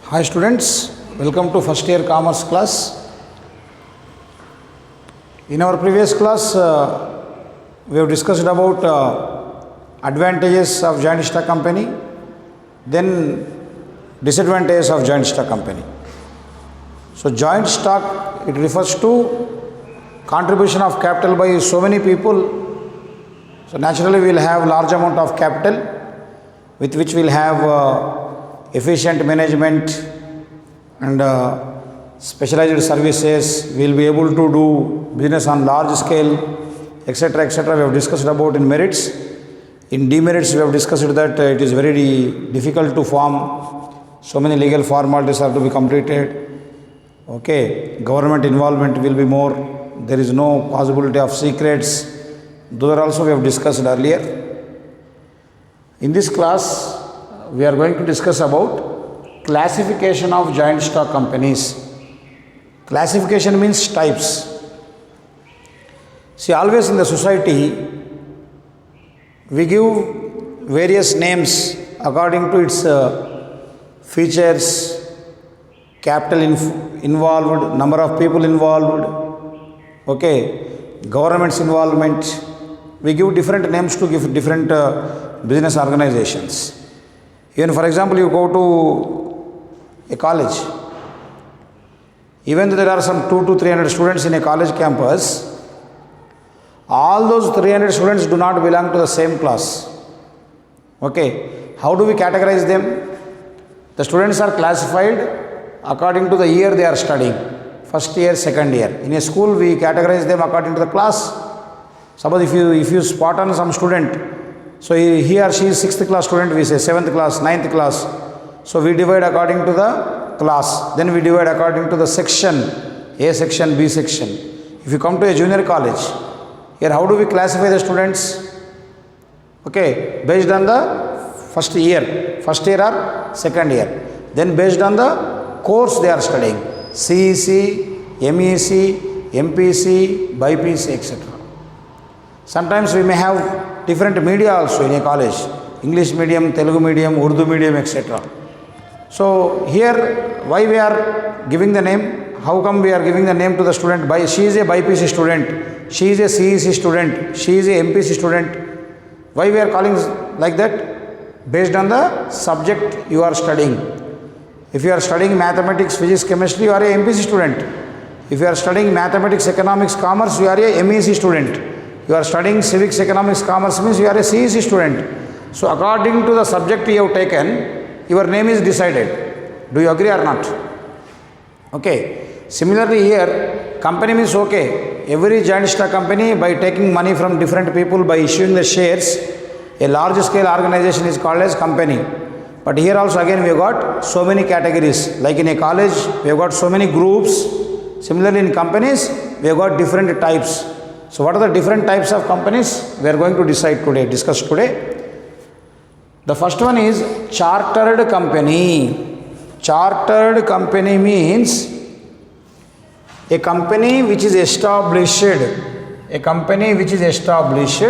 Hi students, welcome to first year commerce class. In our previous class, we have discussed about advantages of joint stock company, then disadvantages of joint stock company. So joint stock, it refers to contribution of capital by so many people. So naturally we will have large amount of capital with which we will have efficient management and specialized services. We will be able to do business on large scale, etc. etc. We have discussed about in merits. In demerits, we have discussed that it is very difficult to form. So many legal formalities have to be completed. Okay, government involvement will be more. There is no possibility of secrets. Those are also we have discussed earlier. In this class, we are going to discuss about classification of joint stock companies. Classification means types. See, always in the society, we give various names according to its features, capital involved, number of people involved, okay, government's involvement. We give different names to give different business organizations. Even for example, you go to a college. Even though there are some 200 to 300 students in a college campus, all those 300 students do not belong to the same class. Okay, how do we categorize them? The students are classified according to the year they are studying. First year, second year. In a school, we categorize them according to the class. Suppose if you spot on some student, so he or she is 6th class student, we say 7th class, 9th class. So we divide according to the class. Then we divide according to the section, A section, B section. If you come to a junior college, here how do we classify the students? Okay, based on the first year or second year. Then based on the course they are studying, CEC, MEC, MPC, BIPC, etc. Sometimes we may have different media also in a college, English medium, Telugu medium, Urdu medium, etc. So here, why we are giving the name? How come we are giving the name to the student? She is a BIPC student, she is a CEC student, she is a MPC student. Why we are calling like that? Based on the subject you are studying. If you are studying mathematics, physics, chemistry, you are a MPC student. If you are studying mathematics, economics, commerce, you are a MEC student. You are studying civics, economics, commerce means you are a CEC student. So according to the subject you have taken, your name is decided. Do you agree or not? Okay. Similarly here, company means okay. Every joint stock company, by taking money from different people, by issuing the shares, a large scale organization is called as company. But here also again we have got so many categories. Like in a college, we have got so many groups. Similarly in companies, we have got different types. So what are the different types of companies? We are going to discuss today. The first one is chartered company. Chartered company means a company which is established. A company which is established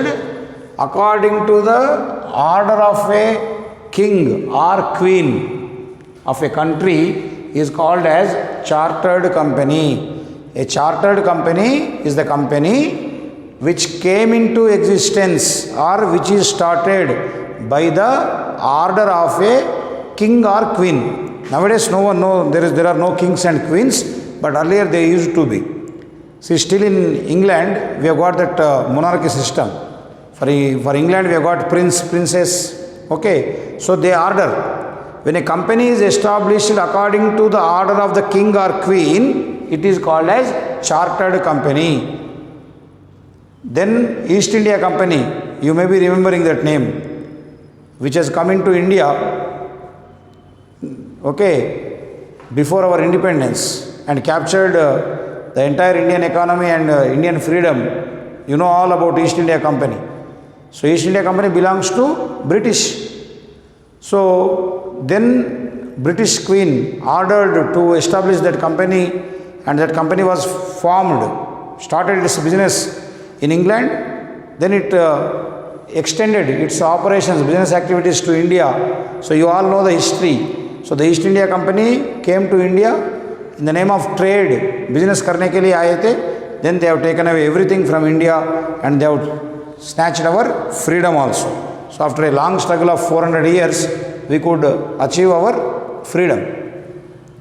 according to the order of a king or queen of a country is called as chartered company. A chartered company is the company which came into existence or which is started by the order of a king or queen. Nowadays there are no kings and queens, but earlier they used to be. See, still in England we have got that monarchy system. For England we have got prince, princess. Okay, so they order. When a company is established according to the order of the king or queen, it is called as chartered company. Then East India Company, you may be remembering that name, which has come into India, okay, before our independence and captured the entire Indian economy and Indian freedom. You know all about East India Company. So East India Company belongs to British. So then British Queen ordered to establish that company, and that company was formed, started its business in England. Then it extended its operations, business activities to India. So you all know the history. So the East India Company came to India in the name of trade, business करने के लिए आए थे. Then they have taken away everything from India and they have snatched our freedom also. So after a long struggle of 400 years, we could achieve our freedom.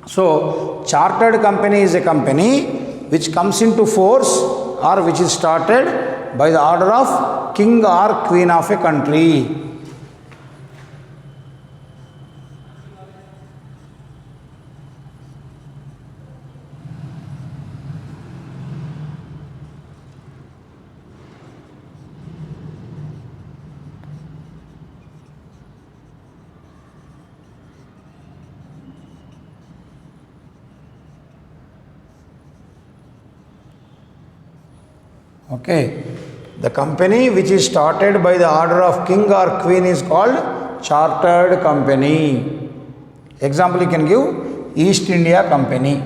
So chartered company is a company which comes into force or which is started by the order of king or queen of a country. Okay, the company which is started by the order of king or queen is called chartered company. Example you can give East India Company.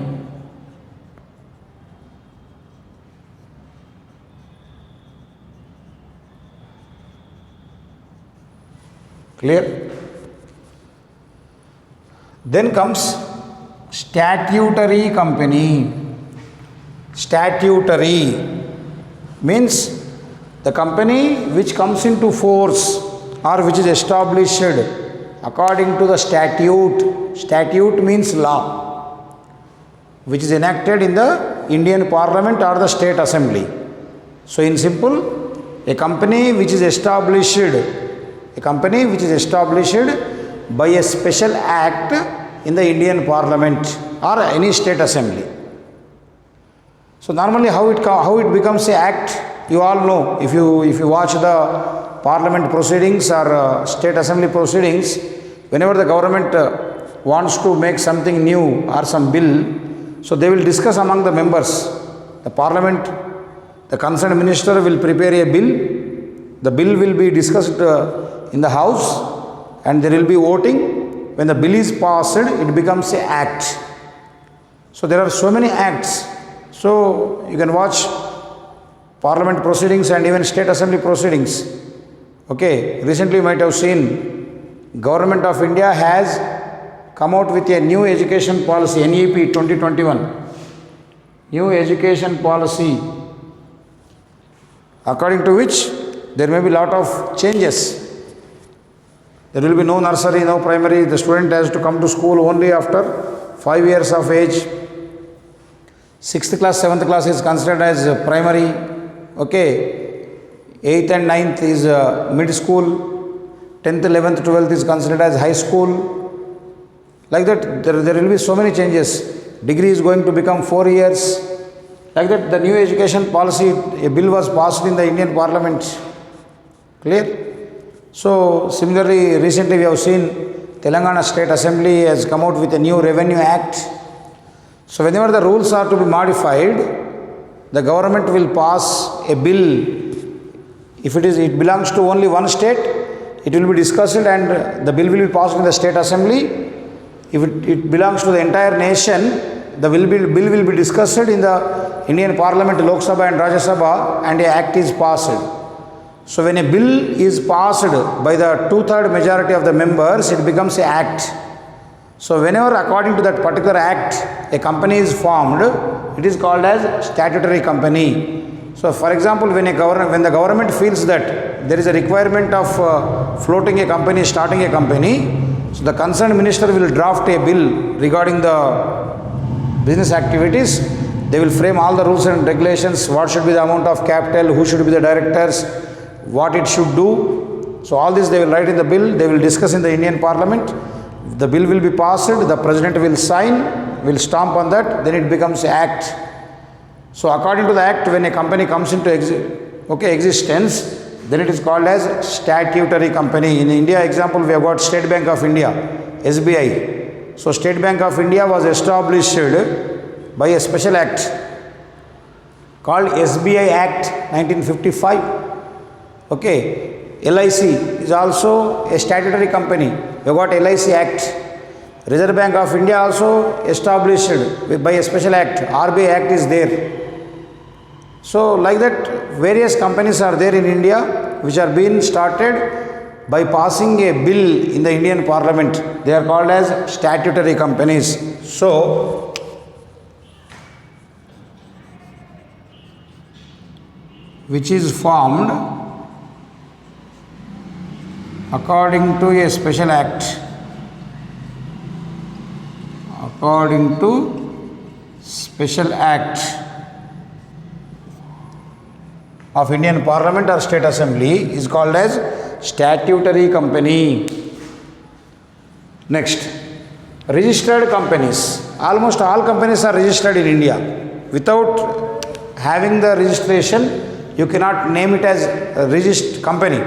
Clear? Then comes statutory company. Statutory means the company which comes into force or which is established according to the statute. Statute means law, which is enacted in the Indian Parliament or the State Assembly. So in simple, a company which is established by a special act in the Indian Parliament or any State Assembly. So normally how it becomes an act, you all know. If you watch the Parliament proceedings or State Assembly proceedings, whenever the government wants to make something new or some bill, so they will discuss among the members. The Parliament, the concerned minister will prepare a bill. The bill will be discussed in the House and there will be voting. When the bill is passed, it becomes an act. So there are so many acts. So you can watch Parliament proceedings and even State Assembly proceedings. Okay, recently you might have seen Government of India has come out with a new education policy, NEP 2021. New education policy, according to which there may be lot of changes. There will be no nursery, no primary. The student has to come to school only after 5 years of age. 6th class, 7th class is considered as primary. Okay. 8th and 9th is mid school. 10th, 11th, 12th is considered as high school. Like that, there will be so many changes. Degree is going to become 4 years. Like that, the new education policy, a bill was passed in the Indian Parliament. Clear? So, similarly, recently we have seen Telangana State Assembly has come out with a new Revenue Act. So, whenever the rules are to be modified, the government will pass a bill. If it belongs to only one state, it will be discussed and the bill will be passed in the State Assembly. If it belongs to the entire nation, the bill will be discussed in the Indian Parliament, Lok Sabha and Rajya Sabha, and an act is passed. So, when a bill is passed by the 2/3 majority of the members, it becomes an act. So, whenever according to that particular act, a company is formed, it is called as statutory company. So, for example, when the government feels that there is a requirement of floating a company, starting a company, so the concerned minister will draft a bill regarding the business activities. They will frame all the rules and regulations, what should be the amount of capital, who should be the directors, what it should do. So, all this they will write in the bill, they will discuss in the Indian Parliament. The bill will be passed, the president will sign, will stamp on that, then it becomes an act. So, according to the act, when a company comes into existence, then it is called as statutory company. In India example, we have got State Bank of India, SBI. So, State Bank of India was established by a special act called SBI Act 1955. Okay. LIC is also a statutory company. We have got LIC Act. Reserve Bank of India also established by a special act. RBI Act is there. So, like that, various companies are there in India which are being started by passing a bill in the Indian Parliament. They are called as statutory companies. So, which is formed according to a special act. According to special act of Indian Parliament or State Assembly is called as statutory company. Next, registered companies. Almost all companies are registered in India. Without having the registration, you cannot name it as a registered company.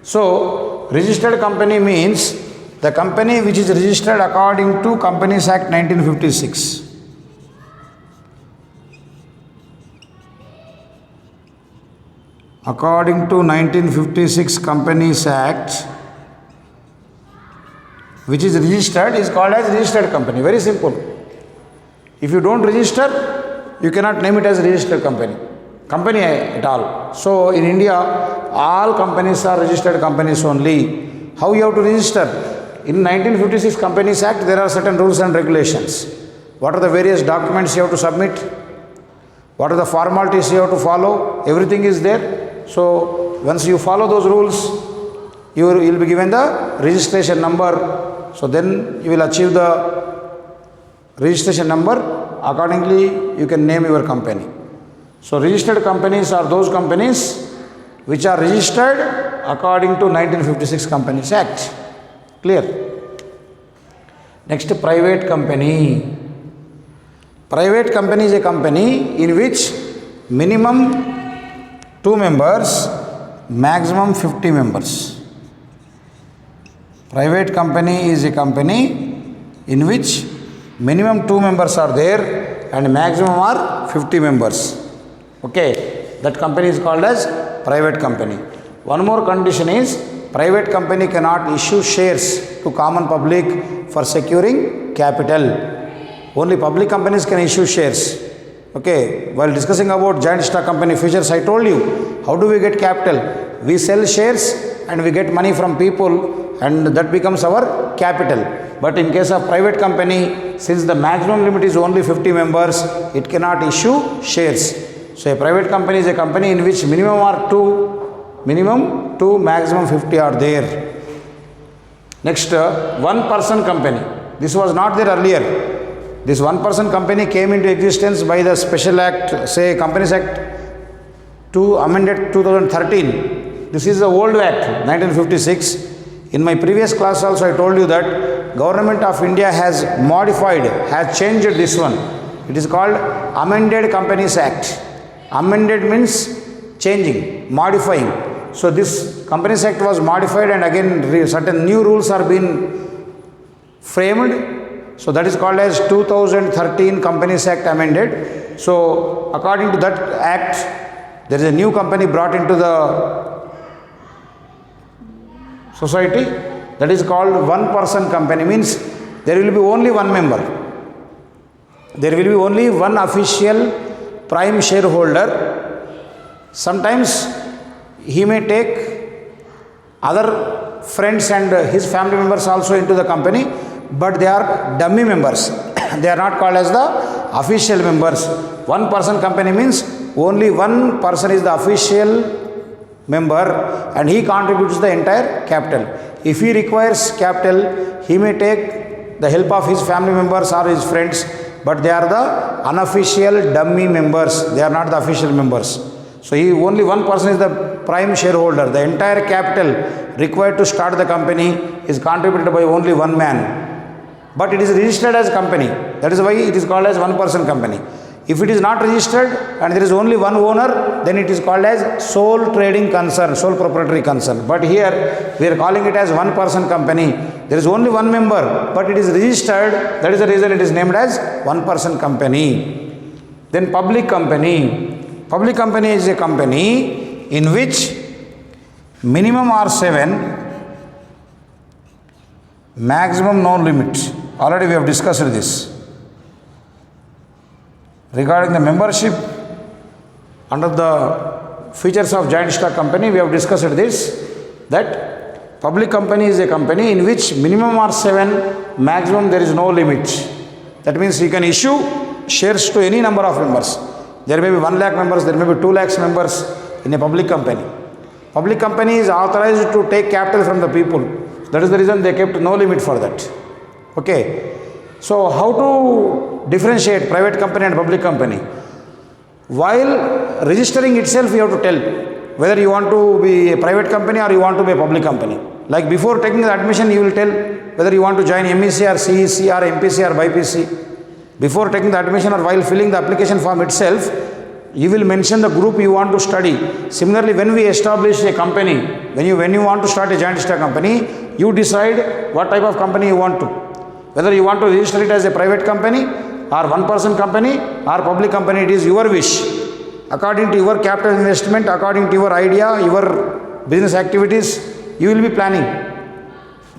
So, registered company means the company which is registered according to Companies Act 1956. According to 1956 Companies Act, which is registered, is called as registered company. Very simple. If you don't register, you cannot name it as registered company at all. So in India, all companies are registered companies only. How you have to register? In 1956 Companies Act, there are certain rules and regulations. What are the various documents you have to submit? What are the formalities you have to follow? Everything is there. So once you follow those rules, you will be given the registration number. So then you will achieve the registration number. Accordingly, you can name your company. So registered companies are those companies which are registered according to 1956 Companies Act. Clear? Next, private company. Private company is a company in which minimum 2 members, maximum 50 members. Private company is a company in which minimum 2 members are there and maximum are 50 members. Okay, that company is called as private company. One more condition is private company cannot issue shares to common public for securing capital. Only public companies can issue shares. Okay, while discussing about joint stock company features, I told you, how do we get capital? We sell shares and we get money from people and that becomes our capital. But in case of private company, since the maximum limit is only 50 members, it cannot issue shares. So a private company is a company in which minimum are 2, maximum 50 are there. Next, one person company. This was not there earlier. This one person company came into existence by the special act, say Companies Act 2 amended 2013. This is the old act, 1956. In my previous class also I told you that Government of India has modified, has changed this one. It is called Amended Companies Act. Amended means changing, modifying. So this Companies Act was modified and again certain new rules are being framed. So that is called as 2013 Companies Act amended. So according to that act, there is a new company brought into the society, that is called one person company. Means there will be only one member. There will be only one official prime shareholder. Sometimes he may take other friends and his family members also into the company, but they are dummy members. They are not called as the official members. One person company means only one person is the official member and he contributes the entire capital. If he requires capital, he may take the help of his family members or his friends, but they are the unofficial dummy members. They are not the official members. So only one person is the prime shareholder. The entire capital required to start the company is contributed by only one man. But it is registered as company. That is why it is called as one person company. If it is not registered and there is only one owner, then it is called as sole trading concern, sole proprietary concern. But here we are calling it as one person company. There is only one member, but it is registered. That is the reason it is named as one person company. Then public company. Public company is a company in which minimum are 7, maximum no limit. Already we have discussed this. Regarding the membership under the features of joint stock company, we have discussed this, that Public company is a company in which minimum are 7, maximum there is no limit. That means you can issue shares to any number of members. There may be 1 lakh members, there may be 2 lakhs members in a public company. Public company is authorized to take capital from the people. That is the reason they kept no limit for that. Okay. So how to differentiate private company and public company? While registering itself, you have to tell whether you want to be a private company or you want to be a public company. Like before taking the admission, you will tell whether you want to join MEC or CEC or MPC or BPC. Before taking the admission or while filling the application form itself, you will mention the group you want to study. Similarly, when we establish a company, when you want to start a joint stock company, you decide what type of company you want to. Whether you want to register it as a private company or one-person company or public company, it is your wish. According to your capital investment, according to your idea, your business activities, you will be planning.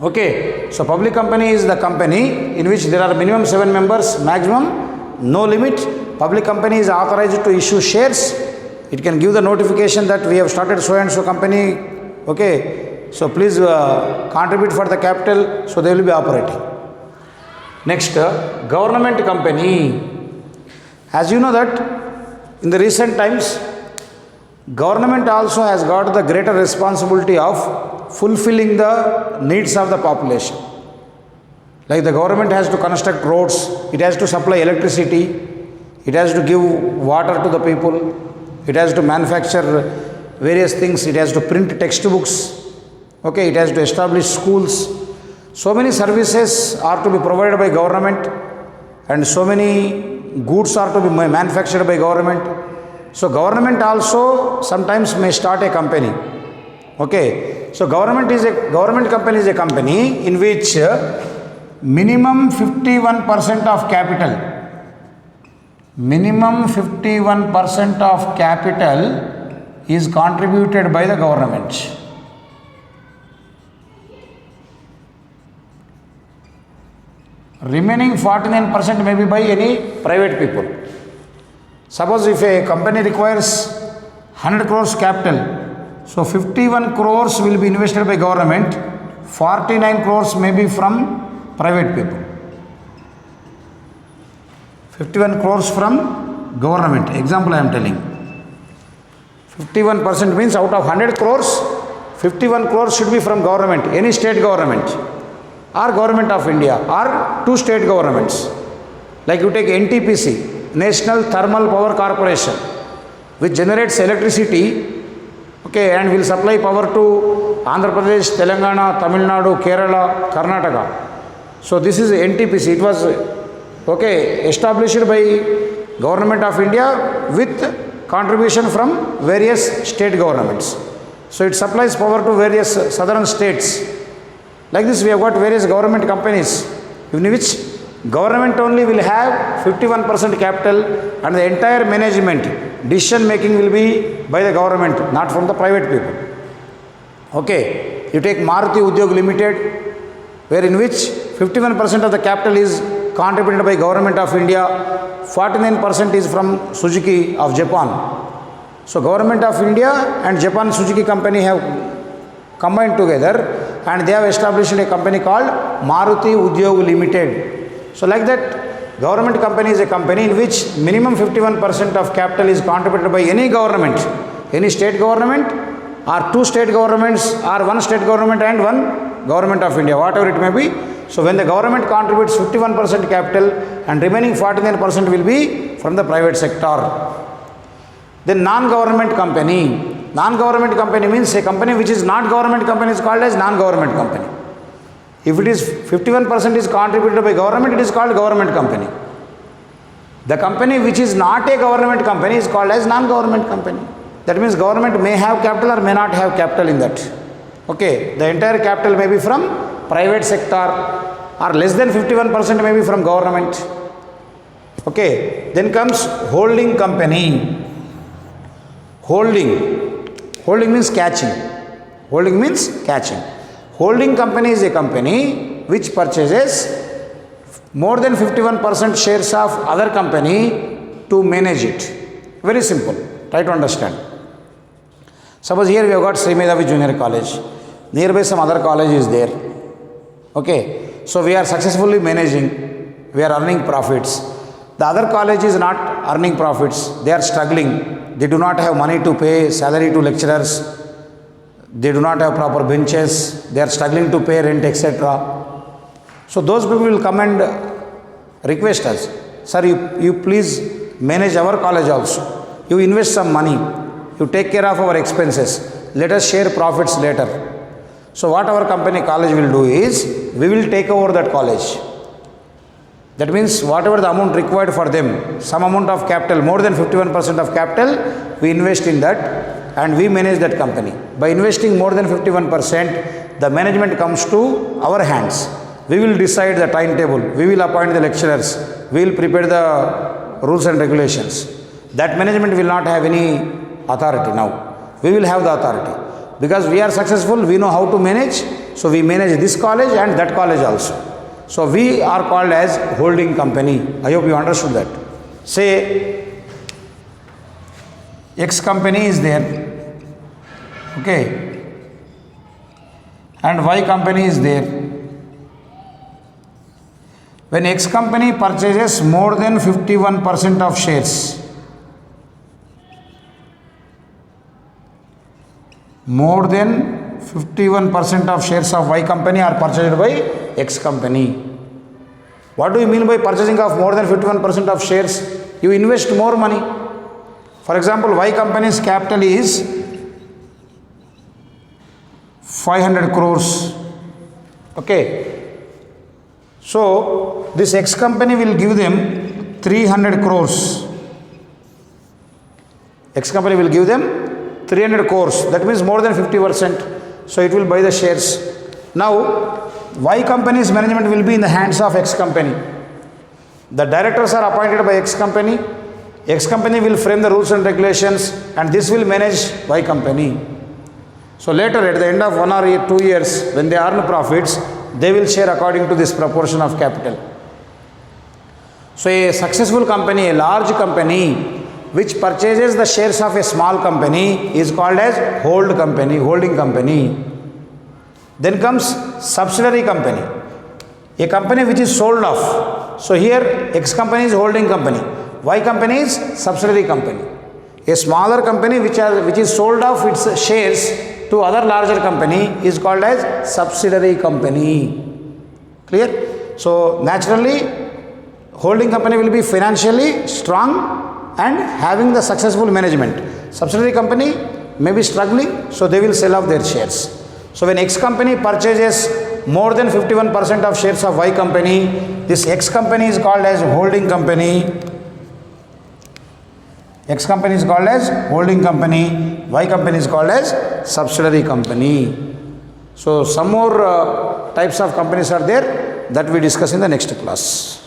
Okay, so public company is the company in which there are minimum 7 members, maximum no limit. Public company is authorized to issue shares. It can give the notification that we have started so and so company. Okay, so please contribute for the capital, so they will be operating. Next, government company. As you know that in the recent times, government also has got the greater responsibility of fulfilling the needs of the population. Like the government has to construct roads, it has to supply electricity, it has to give water to the people, it has to manufacture various things, it has to print textbooks, okay, it has to establish schools. So many services are to be provided by government and so many goods are to be manufactured by government. So government also sometimes may start a company. Okay, so government company is a company in which minimum 51% of capital, minimum 51% of capital is contributed by the government. Remaining 49% may be by any private people. Suppose if a company requires 100 crores capital, so 51 crores will be invested by government, 49 crores may be from private people. 51 crores from government. Example I am telling. 51% means out of 100 crores, 51 crores should be from government, any state government or government of India or 2 state governments. Like you take NTPC, National Thermal Power Corporation, which generates electricity, okay, and will supply power to Andhra Pradesh, Telangana, Tamil Nadu, Kerala, Karnataka. So this is NTPC. It was established by Government of India with contribution from various state governments. So it supplies power to various southern states. Like this we have got various government companies in which government only will have 51% capital and the entire management, decision making will be by the government, not from the private people. Okay, you take Maruti Udyog Limited, where in which 51% of the capital is contributed by Government of India, 49% is from Suzuki of Japan. So Government of India and Japan Suzuki company have combined together and they have established a company called Maruti Udyog Limited. So like that, government company is a company in which minimum 51% of capital is contributed by any government, any state government or 2 state governments or 1 state government and 1 government of India, whatever it may be. So when the government contributes 51% capital and remaining 49% will be from the private sector. Then non-government company. Non-government company means a company which is not government company is called as non-government company. If it is 51% is contributed by government, it is called government company. The company which is not a government company is called as non-government company. That means government may have capital or may not have capital in that. Okay, the entire capital may be from private sector or less than 51% may be from government. Okay, then comes holding company. Holding means catching. Holding means catching. Holding company is a company which purchases more than 51% shares of other company to manage it. Very simple. Try to understand. Suppose here we have got Sri Medhavi Junior College. nearby some other college is there. Okay, so we are successfully managing, we are earning profits. The other college is not earning profits, they are struggling. They do not have money to pay salary to lecturers, they do not have proper benches, they are struggling to pay rent, etc. So those people will come and request us, sir, you please manage our college also. You invest some money, you take care of our expenses, let us share profits later. So what our company college will do is, we will take over that college. That means whatever the amount required for them, some amount of capital, more than 51% of capital, we invest in that and we manage that company. By investing more than 51%, the management comes to our hands. We will decide the timetable, we will appoint the lecturers, we will prepare the rules and regulations. That management will not have any authority now. We will have the authority. Because we are successful, we know how to manage, so we manage this college and that college also. So we are called as holding company. I hope you understood that. Say X company is there, okay, and Y company is there. When X company purchases more than 51% of shares, more than 51% of shares of Y company are purchased by X company. What do you mean by purchasing of more than 51% of shares? You invest more money. For example, Y company's capital is 500 crores. Okay. So this X company will give them 300 crores. X company will give them 300 crores. That means more than 50%. So it will buy the shares. Now Y company's management will be in the hands of X company. The directors are appointed by X company. X company will frame the rules and regulations and this will manage Y company. So later at the end of 1 or 2 years, when they earn profits, they will share according to this proportion of capital. So a successful company, a large company which purchases the shares of a small company is called as holding company. Then comes subsidiary company, a company which is sold off. So here X company is holding company, Y company is subsidiary company. A smaller company which is sold off its shares to other larger company is called as subsidiary company. Clear? So naturally holding company will be financially strong and having the successful management. Subsidiary company may be struggling, so they will sell off their shares. So when X company purchases more than 51% of shares of Y company, this X company is called as holding company. X company is called as holding company, Y company is called as subsidiary company. So some more types of companies are there that we discuss in the next class.